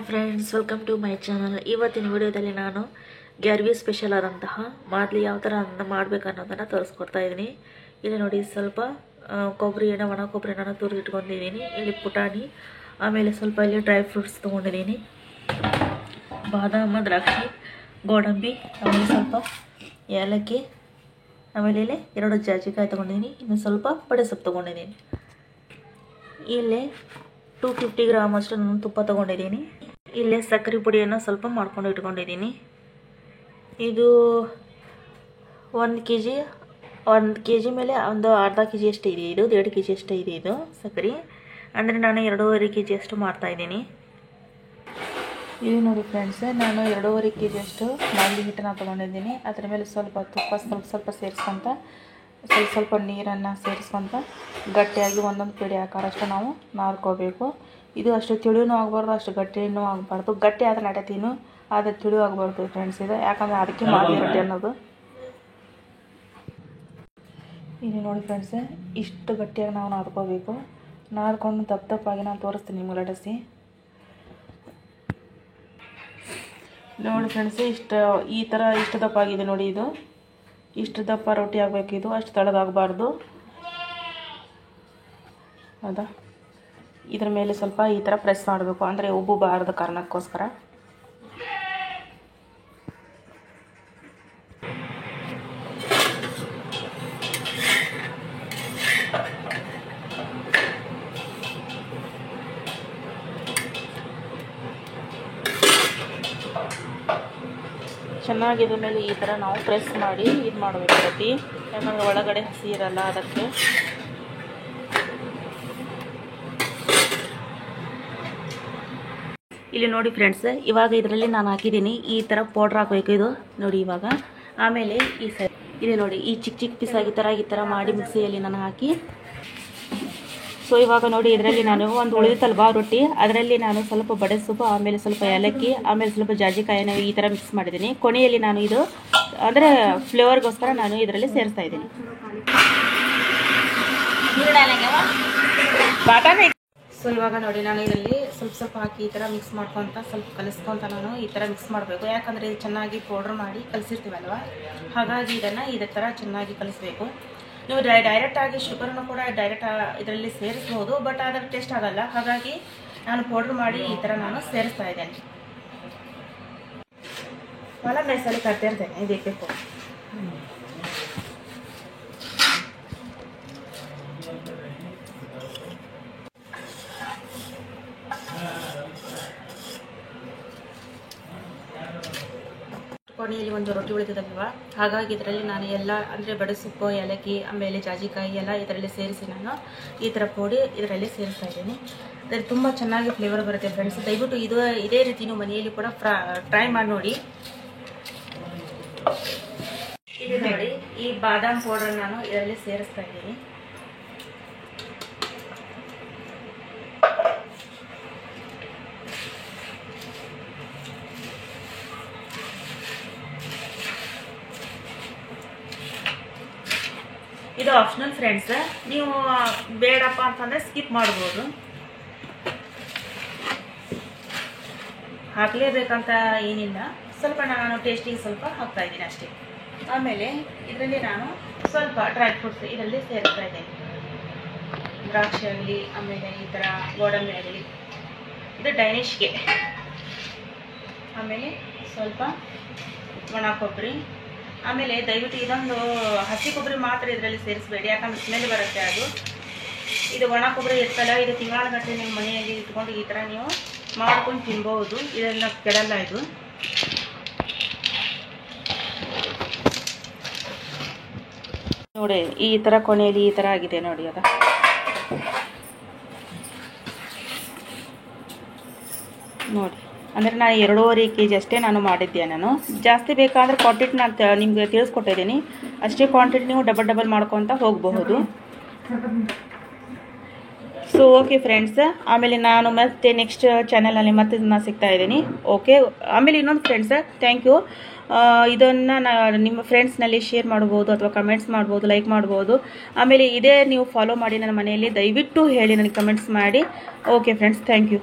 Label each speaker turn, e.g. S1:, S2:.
S1: Friends, welcome to my channel. ಇವತ್ತಿನ ವಿಡಿಯೋದಲ್ಲಿ ನಾನು ಗ್ಯಾರ್ವಿ ಸ್ಪೆಷಲ್ ಆದಂತಹ ಮಾದಲಿ ಯಾವ ಥರ ಮಾಡಬೇಕು ಅನ್ನೋದನ್ನು ತೋರಿಸ್ಕೊಡ್ತಾ ಇದ್ದೀನಿ. ಇಲ್ಲಿ ನೋಡಿ, ಸ್ವಲ್ಪ ಕೊಬ್ಬರಿಯನ್ನು, ಒಣ ಕೊಬ್ಬರಿನ ತುರಿದಿಟ್ಕೊಂಡಿದ್ದೀನಿ. ಇಲ್ಲಿ ಪುಟಾಣಿ, ಆಮೇಲೆ ಸ್ವಲ್ಪ ಇಲ್ಲಿ ಡ್ರೈ ಫ್ರೂಟ್ಸ್ ತೊಗೊಂಡಿದ್ದೀನಿ, ಬಾದಾಮ, ದ್ರಾಕ್ಷಿ, ಗೋಡಂಬಿ, ಆಮೇಲೆ ಸ್ವಲ್ಪ ಏಲಕ್ಕಿ, ಆಮೇಲೆ ಇಲ್ಲಿ 2 ಜಾಜಿಕಾಯಿ ತೊಗೊಂಡಿದ್ದೀನಿ. ಇನ್ನು ಸ್ವಲ್ಪ ಬಡೆ ಸೊಪ್ಪು ತೊಗೊಂಡಿದ್ದೀನಿ. ಇಲ್ಲಿ 250 ಗ್ರಾಮ್ ಅಷ್ಟು ನಾನು ತುಪ್ಪ ತೊಗೊಂಡಿದ್ದೀನಿ. ಇಲ್ಲೇ ಸಕ್ಕರೆ ಪುಡಿಯನ್ನು ಸ್ವಲ್ಪ ಮಾಡ್ಕೊಂಡು ಇಟ್ಕೊಂಡಿದ್ದೀನಿ. ಇದು 1 ಕೆ ಜಿ ಮೇಲೆ ಒಂದು ಅರ್ಧ ಕೆ ಜಿ ಅಷ್ಟು ಇದೆ. ಇದು 1.5 ಕೆ ಜಿ ಅಷ್ಟು ಇದೆ. ಇದು ಸಕ್ಕರೆ ಅಂದರೆ ನಾನು 2.5 ಕೆ ಜಿ ಅಷ್ಟು ಮಾಡ್ತಾಯಿದ್ದೀನಿ. ಇಲ್ಲಿ ನೋಡಿ ಫ್ರೆಂಡ್ಸ್, ನಾನು 2.5 ಕೆ ಜಿ ಅಷ್ಟು ಮಾದಲಿ ಹಿಟ್ಟನ್ನು ತೊಗೊಂಡಿದ್ದೀನಿ. ಅದರ ಮೇಲೆ ಸ್ವಲ್ಪ ತುಪ್ಪ ಸ್ವಲ್ಪ ಸೇರಿಸ್ಕೊಂತ, ಸ್ವಲ್ಪ ನೀರನ್ನು ಸೇರಿಸ್ಕೊಂತ ಗಟ್ಟಿಯಾಗಿ ಒಂದೊಂದು ಪೀಡೆ ಆಕಾರಷ್ಟು ನಾವು ನಾದ್ಕೋಬೇಕು. ಇದು ಅಷ್ಟು ತಿಳಿನೂ ಆಗಬಾರ್ದು, ಅಷ್ಟು ಗಟ್ಟಿನೂ ಆಗಬಾರ್ದು. ಗಟ್ಟಿ ಆದರೆ ನಡೀತೀನು, ಆದರೆ ತಿಳಿ ಆಗಬಾರ್ದು ಫ್ರೆಂಡ್ಸ್. ಇದು ಯಾಕಂದರೆ ಅದಕ್ಕೆ ಮಾದಲಿ ರೊಟ್ಟಿ ಅನ್ನೋದು. ಇಲ್ಲಿ ನೋಡಿ ಫ್ರೆಂಡ್ಸ್, ಇಷ್ಟು ಗಟ್ಟಿಯಾಗಿ ನಾವು ನಾದ್ಕೋಬೇಕು. ನಾದ್ಕೊಂಡು ದಪ್ಪಾಗಿ ನಾನು ತೋರಿಸ್ತೀನಿ ನಿಮ್ಗೆ ಲಟ್ಟಿಸಿ. ನೋಡಿ ಫ್ರೆಂಡ್ಸ್, ಇಷ್ಟು ದಪ್ಪ ಆಗಿದೆ ನೋಡಿ. ಇದು ಇಷ್ಟು ದಪ್ಪ ರೊಟ್ಟಿ ಆಗಬೇಕು. ಇದು ಅಷ್ಟು ತಳಗಾಗಬಾರ್ದು. ಹೌದಾ? ಇದ್ರ ಮೇಲೆ ಸ್ವಲ್ಪ ಈ ಥರ ಪ್ರೆಸ್ ಮಾಡಬೇಕು, ಅಂದರೆ ಉಬ್ಬಬಾರದ ಕಾರಣಕ್ಕೋಸ್ಕರ. ಚೆನ್ನಾಗಿ ಇದ್ರ ಮೇಲೆ ಈ ಥರ ನಾವು ಪ್ರೆಸ್ ಮಾಡಿ ಇದು ಮಾಡಬೇಕು ರೊಟ್ಟಿ, ಯಾಕಂದರೆ ಒಳಗಡೆ ಹಸಿ ಇರಲ್ಲ ಅದಕ್ಕೆ. ಇಲ್ಲಿ ನೋಡಿ ಫ್ರೆಂಡ್ಸ್, ಇವಾಗ ಇದರಲ್ಲಿ ನಾನು ಹಾಕಿದ್ದೀನಿ ಈ ಥರ ಪೌಡ್ರ್ ಹಾಕಬೇಕು. ಇದು ನೋಡಿ ಇವಾಗ. ಆಮೇಲೆ ಇಲ್ಲಿ ನೋಡಿ, ಈ ಚಿಕ್ಕ ಪೀಸ್ ಈ ಥರ ಮಾಡಿ ಮಿಕ್ಸಿಯಲ್ಲಿ ನಾನು ಹಾಕಿ. ಸೊ ಇವಾಗ ನೋಡಿ, ಇದರಲ್ಲಿ ನಾನು ಒಂದು ಉಳಿದಿತ್ತಲ್ವಾ ರೊಟ್ಟಿ, ಅದರಲ್ಲಿ ನಾನು ಸ್ವಲ್ಪ ಬಡೆ ಸೊಪ್ಪು, ಆಮೇಲೆ ಸ್ವಲ್ಪ ಏಲಕ್ಕಿ, ಆಮೇಲೆ ಸ್ವಲ್ಪ ಜಾಜಿಕಾಯಿನ ಈ ಥರ ಮಿಕ್ಸ್ ಮಾಡಿದ್ದೀನಿ. ಕೊನೆಯಲ್ಲಿ ನಾನು ಇದು ಅಂದರೆ ಫ್ಲೇವರ್ಗೋಸ್ಕರ ನಾನು ಇದರಲ್ಲಿ ಸೇರಿಸ್ತಾ ಇದ್ದೀನಿ. ಸೊ ಇವಾಗ ನೋಡಿ, ನಾನು ಇದರಲ್ಲಿ ಸ್ವಲ್ಪ ಹಾಕಿ ಈ ಥರ ಮಿಕ್ಸ್ ಮಾಡ್ಕೊತ, ಸ್ವಲ್ಪ ಕಲಿಸ್ಕೊತ ನಾನು ಈ ಥರ ಮಿಕ್ಸ್ ಮಾಡಬೇಕು. ಯಾಕಂದರೆ ಇದು ಚೆನ್ನಾಗಿ ಪೌಡ್ರ್ ಮಾಡಿ ಕಲಿಸಿರ್ತೀವಲ್ವ, ಹಾಗಾಗಿ ಇದೇ ಥರ ಚೆನ್ನಾಗಿ ಕಲಿಸ್ಬೇಕು. ನೀವು ಡೈರೆಕ್ಟಾಗಿ ಶುಗರ್ನು ಕೂಡ ಡೈರೆಕ್ಟ್ ಇದರಲ್ಲಿ ಸೇರಿಸ್ಬೋದು, ಬಟ್ ಅದರ ಟೇಸ್ಟ್ ಆಗಲ್ಲ. ಹಾಗಾಗಿ ನಾನು ಪೌಡ್ರ್ ಮಾಡಿ ಈ ಥರ ನಾನು ಸೇರಿಸ್ತಾ ಇದ್ದೇನೆ. ಹೊಲ ಬೇಸಲ್ಲಿ ಕರ್ತಿರ್ತೇನೆ, ಇದಕ್ಕೆ ಕೊನೆಯಲ್ಲಿ ಒಂದು ರೊಟ್ಟಿ ಉಳಿದಿದಲ್ವ, ಹಾಗಾಗಿ ಇದರಲ್ಲಿ ನಾನು ಎಲ್ಲ ಅಂದರೆ ಬಡೆ ಸೊಪ್ಪು, ಏಲಕ್ಕಿ, ಆಮೇಲೆ ಜಾಜಿಕಾಯಿ ಎಲ್ಲ ಇದರಲ್ಲಿ ಸೇರಿಸಿ ನಾನು ಈ ಥರ ಪುಡಿ ಇದರಲ್ಲಿ ಸೇರಿಸ್ತಾ ಇದ್ದೀನಿ. ಅದರಲ್ಲಿ ತುಂಬ ಚೆನ್ನಾಗಿ ಫ್ಲೇವರ್ ಬರುತ್ತೆ ಫ್ರೆಂಡ್ಸ್. ದಯವಿಟ್ಟು ಇದೇ ರೀತಿ ನೀವು ಮನೆಯಲ್ಲಿ ಕೂಡ ಟ್ರೈ ಮಾಡಿ ನೋಡಿ. ಇದು ನೋಡಿ, ಈ ಬಾದಾಮ್ ಪೌಡರ್ ನಾನು ಇದರಲ್ಲಿ ಸೇರಿಸ್ತಾ ಇದ್ದೀನಿ. ಇದು ಆಪ್ಷನಲ್ ಫ್ರೆಂಡ್ಸ್, ನೀವು ಬೇಡಪ್ಪ ಅಂತಂದರೆ ಸ್ಕಿಪ್ ಮಾಡ್ಬೋದು. ಹಾಕಲೇಬೇಕಂತ ಏನಿಲ್ಲ, ಸ್ವಲ್ಪ ನಾನು ಟೇಸ್ಟಿಗೆ ಸ್ವಲ್ಪ ಹಾಕ್ತಾ ಇದ್ದೀನಿ ಅಷ್ಟೇ. ಆಮೇಲೆ ಇದರಲ್ಲಿ ನಾನು ಸ್ವಲ್ಪ ಡ್ರೈ ಫ್ರೂಟ್ಸ್ ಇದರಲ್ಲಿ ಸೇರಿಸ್ತಾ ಇದ್ದೇನೆ. ದ್ರಾಕ್ಷಿ ಆಗಲಿ, ಆಮೇಲೆ ಈ ಥರ ಗೋಡಂಬಿ ಆಗಲಿ, ಇದು ಡೈನಿಷ್ಗೆ. ಆಮೇಲೆ ಸ್ವಲ್ಪ ಒಣ ಕೊಬ್ಬರಿ. ಆಮೇಲೆ ದಯವಿಟ್ಟು ಇದೊಂದು ಹಸಿ ಕೊಬ್ಬರಿ ಮಾತ್ರ ಇದರಲ್ಲಿ ಸೇರಿಸಬೇಡಿ, ಯಾಕಂದ್ರೆ ಸ್ಮೆಲ್ ಬರುತ್ತೆ ಅದು. ಇದು ಒಣ ಕೊಬ್ಬರಿ ಇರ್ತಲ್ಲ, ಇದು ತಿಂಗಳಗಟ್ಟಲೆ ನಿಮ್ಮ ಮನೆಯಲ್ಲಿ ಇಟ್ಕೊಂಡು ಈ ಥರ ನೀವು ಮಾಡ್ಕೊಂಡು ತಿನ್ಬೋದು. ಇದೆಲ್ಲ ಕೆಡಲ್ಲ ಇದು. ನೋಡಿ, ಈ ಥರ ಕೊನೆಯಲ್ಲಿ ಈ ಥರ ಆಗಿದೆ ನೋಡಿ. ಅದ ನೋಡಿ, ಅಂದರೆ ನಾನು 2.5 ಕೆ ಜಿ ಅಷ್ಟೇ ನಾನು ಮಾಡಿದ್ದೆ. ನಾನು ಜಾಸ್ತಿ ಬೇಕಾದರೆ ಕ್ವಾಂಟಿಟಿ ನಾನು ನಿಮಗೆ ತಿಳಿಸ್ಕೊಟ್ಟಿದ್ದೀನಿ. ಅಷ್ಟೇ ಕ್ವಾಂಟಿಟಿ ನೀವು ಡಬಲ್ ಮಾಡ್ಕೊತ ಹೋಗಬಹುದು. ಸೊ ಓಕೆ ಫ್ರೆಂಡ್ಸ್, ಆಮೇಲೆ ನಾನು ಮತ್ತೆ ನೆಕ್ಸ್ಟ್ ಚಾನಲಲ್ಲಿ ಮತ್ತೆ ನಾನು ಸಿಗ್ತಾ ಇದ್ದೀನಿ. ಓಕೆ, ಆಮೇಲೆ ಇನ್ನೊಂದು ಫ್ರೆಂಡ್ಸ್, ಥ್ಯಾಂಕ್ ಯು. ಇದನ್ನು ನಿಮ್ಮ ಫ್ರೆಂಡ್ಸ್ನಲ್ಲಿ ಶೇರ್ ಮಾಡ್ಬೋದು, ಅಥವಾ ಕಮೆಂಟ್ಸ್ ಮಾಡ್ಬೋದು, ಲೈಕ್ ಮಾಡ್ಬೋದು. ಆಮೇಲೆ ಇದೇ ನೀವು ಫಾಲೋ ಮಾಡಿ ನನ್ನ ಮನೆಯಲ್ಲಿ ದಯವಿಟ್ಟು ಹೇಳಿ, ನನಗೆ ಕಮೆಂಟ್ಸ್ ಮಾಡಿ. Okay friends, thank you.